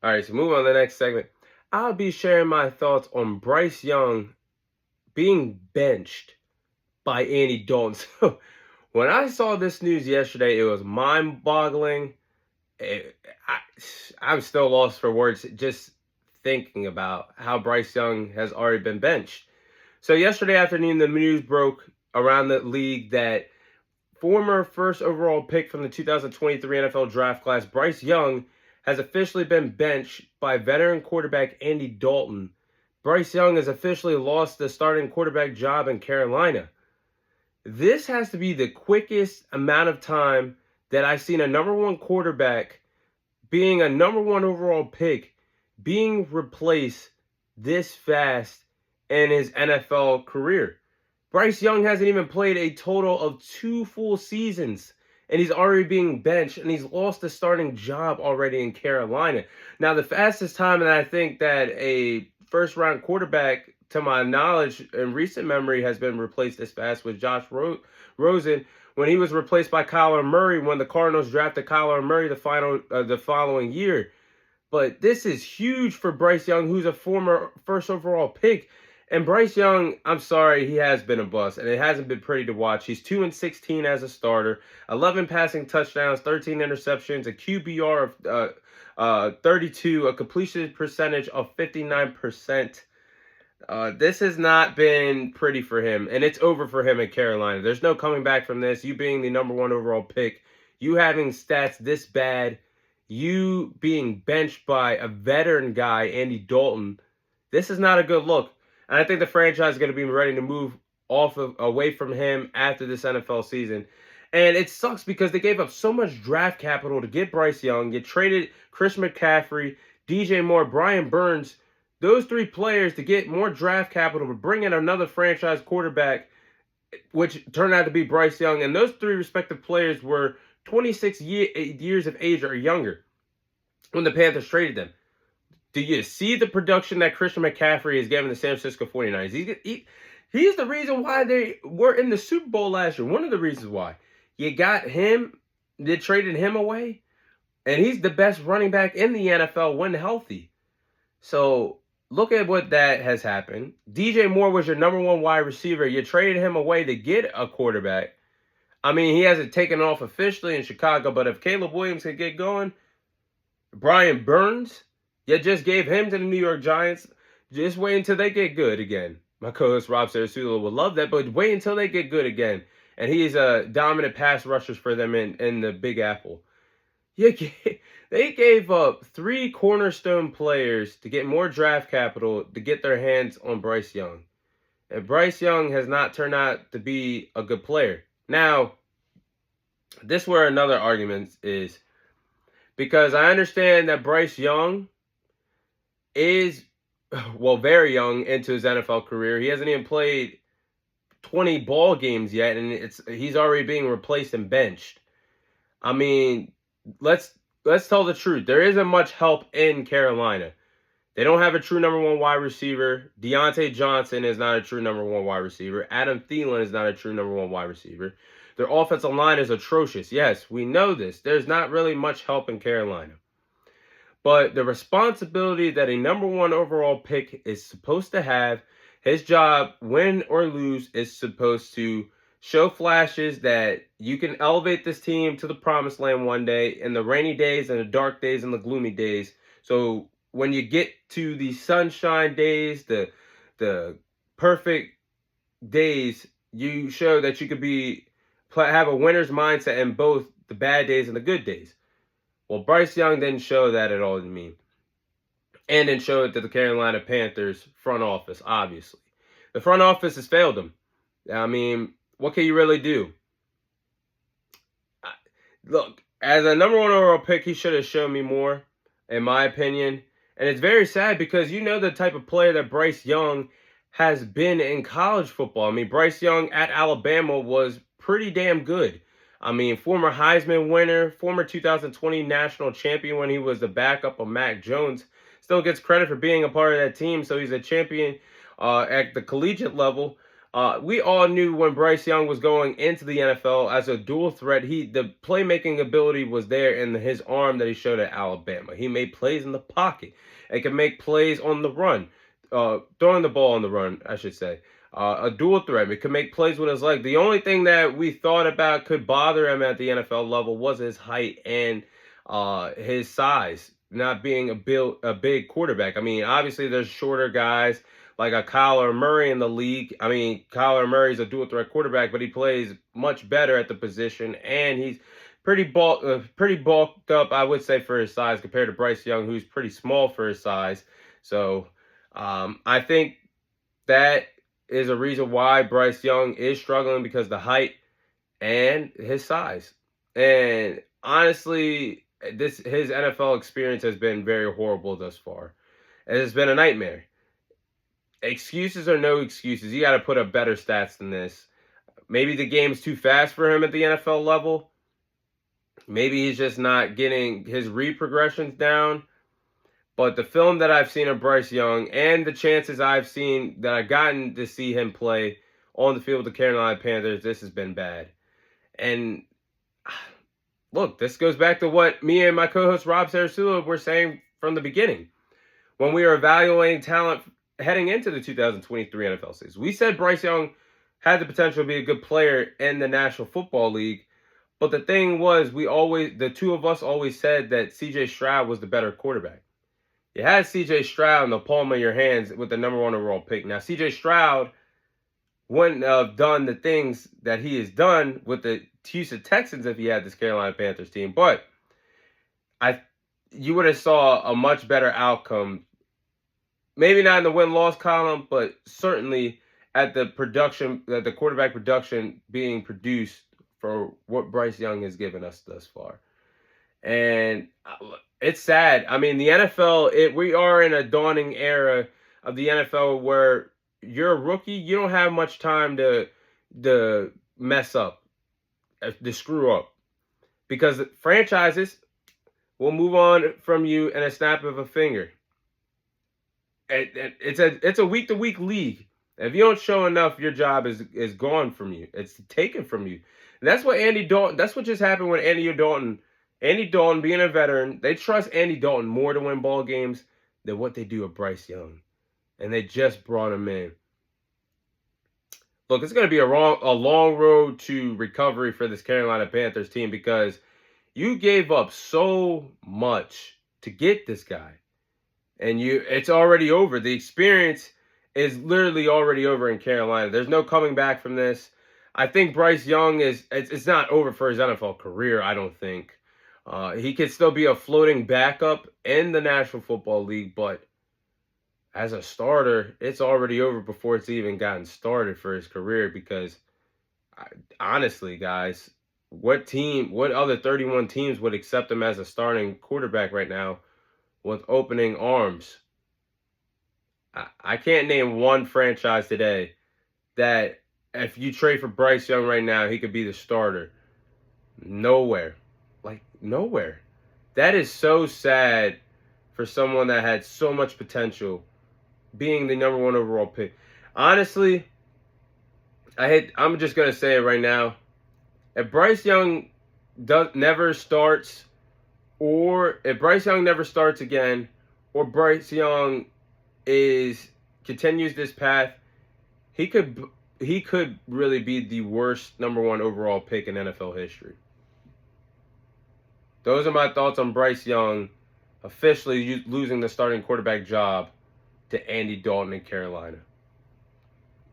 All right, so move on to the next segment. I'll be sharing my thoughts on Bryce Young being benched by Andy Dalton. So when I saw this news yesterday, it was mind-boggling. I, I'm still lost for words just thinking about how Bryce Young has already been benched. So yesterday afternoon, the news broke around the league that former first overall pick from the 2023 NFL draft class, Bryce Young, has officially been benched by veteran quarterback Andy Dalton. Bryce Young has officially lost the starting quarterback job in Carolina. This has to be the quickest amount of time that I've seen a number one quarterback being a number one overall pick being replaced this fast in his NFL career. Bryce Young hasn't even played a total of 2 full seasons, and he's already being benched, and he's lost the starting job already in Carolina. Now, the fastest time that I think that a first round quarterback, to my knowledge in recent memory, has been replaced this fast was Josh Rosen when he was replaced by Kyler Murray when the Cardinals drafted Kyler Murray the following year. But this is huge for Bryce Young, who's a former first overall pick. And Bryce Young, I'm sorry, he has been a bust, and it hasn't been pretty to watch. He's 2-16 as a starter, 11 passing touchdowns, 13 interceptions, a QBR of 32, a completion percentage of 59%. This has not been pretty for him, and it's over for him in Carolina. There's no coming back from this. You being the number one overall pick, you having stats this bad, you being benched by a veteran guy, Andy Dalton. This is not a good look. And I think the franchise is going to be ready to move away from him after this NFL season. And it sucks because they gave up so much draft capital to get Bryce Young. You traded Chris McCaffrey, DJ Moore, Brian Burns, those three players to get more draft capital to bring in another franchise quarterback, which turned out to be Bryce Young. And those three respective players were 26 years of age or younger when the Panthers traded them. Do you see the production that Christian McCaffrey is giving the San Francisco 49ers? He's the reason why they were in the Super Bowl last year. One of the reasons why. You got him, they traded him away, and he's the best running back in the NFL when healthy. So look at what that has happened. DJ Moore was your number one wide receiver. You traded him away to get a quarterback. I mean, he hasn't taken off officially in Chicago, but if Caleb Williams can get going, Brian Burns, you just gave him to the New York Giants. Just wait until they get good again. My co-host Rob Sarasula would love that, but wait until they get good again. And he's a dominant pass rusher for them in the Big Apple. They gave up 3 cornerstone players to get more draft capital to get their hands on Bryce Young. And Bryce Young has not turned out to be a good player. Now, this is where another argument is. Because I understand that Bryce Young is, well, very young into his NFL career. He hasn't even played 20 ball games yet, and he's already being replaced and benched. I mean, let's tell the truth. There isn't much help in Carolina. They don't have a true number one wide receiver. Deontay Johnson is not a true number one wide receiver. Adam Thielen is not a true number one wide receiver. Their offensive line is atrocious. Yes, we know this. There's not really much help in Carolina. But the responsibility that a number one overall pick is supposed to have, his job, win or lose, is supposed to show flashes that you can elevate this team to the promised land one day in the rainy days and the dark days and the gloomy days. So when you get to the sunshine days, the perfect days, you show that you could have a winner's mindset in both the bad days and the good days. Well, Bryce Young didn't show that at all to me. And didn't show it to the Carolina Panthers front office, obviously. The front office has failed him. I mean, what can you really do? Look, as a number one overall pick, he should have shown me more, in my opinion. And it's very sad because you know the type of player that Bryce Young has been in college football. I mean, Bryce Young at Alabama was pretty damn good. I mean, former Heisman winner, former 2020 national champion when he was the backup of Mac Jones. Still gets credit for being a part of that team, so he's a champion at the collegiate level. We all knew when Bryce Young was going into the NFL as a dual threat, the playmaking ability was there in his arm that he showed at Alabama. He made plays in the pocket. He could make plays on the run, throwing the ball on the run, I should say. A dual threat. He could make plays with his leg. The only thing that we thought about could bother him at the NFL level was his height and his size, not being a big quarterback. I mean, obviously there's shorter guys like a Kyler Murray in the league. I mean, Kyler Murray's a dual threat quarterback, but he plays much better at the position, and he's pretty bulked up, I would say, for his size compared to Bryce Young, who's pretty small for his size. So I think that is a reason why Bryce Young is struggling, because the height and his size. And honestly, his NFL experience has been very horrible thus far. It has been a nightmare. Excuses or no excuses, you got to put up better stats than this. Maybe the game's too fast for him at the NFL level. Maybe he's just not getting his read progressions down. But the film that I've seen of Bryce Young and the chances I've seen that I've gotten to see him play on the field with the Carolina Panthers, this has been bad. And look, this goes back to what me and my co-host Rob Sarasula were saying from the beginning when we were evaluating talent heading into the 2023 NFL season. We said Bryce Young had the potential to be a good player in the National Football League, but the thing was, the two of us always said that C.J. Stroud was the better quarterback. You had C.J. Stroud in the palm of your hands with the number 1 overall pick. Now, C.J. Stroud wouldn't have done the things that he has done with the Houston Texans if he had this Carolina Panthers team, but you would have saw a much better outcome. Maybe not in the win-loss column, but certainly at the quarterback production being produced for what Bryce Young has given us thus far. And it's sad. I mean, the NFL, we are in a dawning era of the NFL where you're a rookie, you don't have much time to mess up, to screw up. Because franchises will move on from you in a snap of a finger. It's a week-to-week league. If you don't show enough, your job is gone from you. It's taken from you. And that's what just happened with Andy Dalton. Andy Dalton, being a veteran, they trust Andy Dalton more to win ball games than what they do with Bryce Young. And they just brought him in. Look, it's going to be a long road to recovery for this Carolina Panthers team, because you gave up so much to get this guy. And it's already over. The experience is literally already over in Carolina. There's no coming back from this. I think Bryce Young it's not over for his NFL career, I don't think. He could still be a floating backup in the National Football League, but as a starter, it's already over before it's even gotten started for his career, because honestly, guys, what other 31 teams would accept him as a starting quarterback right now with opening arms? I can't name one franchise today that if you trade for Bryce Young right now, he could be the starter. Nowhere. Like, nowhere. That is so sad for someone that had so much potential, being the number 1 overall pick. Honestly, I'm just going to say it right now. If Bryce Young never starts, or if Bryce Young never starts again, or Bryce Young continues this path, he could really be the worst number 1 overall pick in NFL history. Those are my thoughts on Bryce Young officially losing the starting quarterback job to Andy Dalton in Carolina.